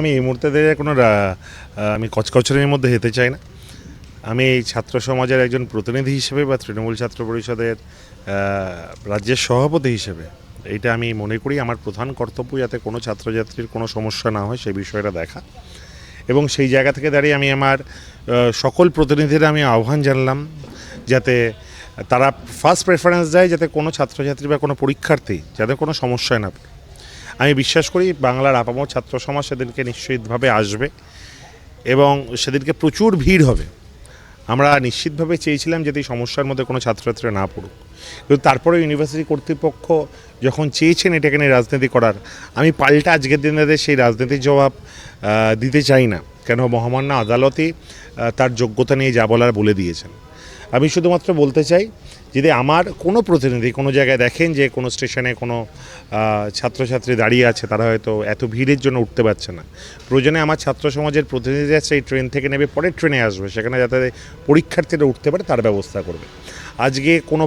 আমি এই মুহূর্তে কোনো আমি কচকচের মধ্যে যেতে চাই না। আমি এই ছাত্র সমাজের একজন প্রতিনিধি হিসেবে বা তৃণমূল ছাত্র পরিষদের রাজ্যের সভাপতি হিসেবে এইটা আমি মনে করি আমার প্রধান কর্তব্য, যাতে কোনো ছাত্রছাত্রীর কোনো সমস্যা না হয় সেই বিষয়টা দেখা। এবং সেই জায়গা থেকে দাঁড়িয়ে আমি আমার সকল প্রতিনিধিরা আমি আহ্বান জানলাম যাতে তারা ফার্স্ট প্রেফারেন্স দেয় যাতে কোনো ছাত্রছাত্রী বা কোনো পরীক্ষার্থী যাতে কোনো সমস্যায় না পড়ে। আমি বিশ্বাস করি বাংলার আপামর ছাত্র সমাজ সেদিনকে নিশ্চিতভাবে আসবে এবং সেদিনকে প্রচুর ভিড় হবে। আমরা নিশ্চিতভাবে চেয়েছিলাম যাতে এই সমস্যার মধ্যে কোনো ছাত্রছাত্রীরা না পড়ুক, কিন্তু তারপরে ইউনিভার্সিটি কর্তৃপক্ষ যখন চেয়েছেন এটাকে নিয়ে রাজনীতি করার, আমি পাল্টা আজকের দিনে সেই রাজনীতির জবাব দিতে চাই না। কেন মহামান্য আদালতই তার যোগ্যতা নিয়ে যা বলার বলে দিয়েছেন। আমি শুধুমাত্র বলতে চাই, যদি আমার কোনো প্রতিনিধি কোনো জায়গায় দেখেন যে কোনো স্টেশনে কোনো ছাত্রছাত্রী দাঁড়িয়ে আছে, তারা হয়তো এত ভিড়ের জন্য উঠতে পারছে না, প্রয়োজনে আমার ছাত্র সমাজের প্রতিনিধিরা সেই ট্রেন থেকে নেবে পরের ট্রেনে আসবে, সেখানে যাতে পরীক্ষার্থীরা উঠতে পারে তার ব্যবস্থা করবে। আজকে কোনো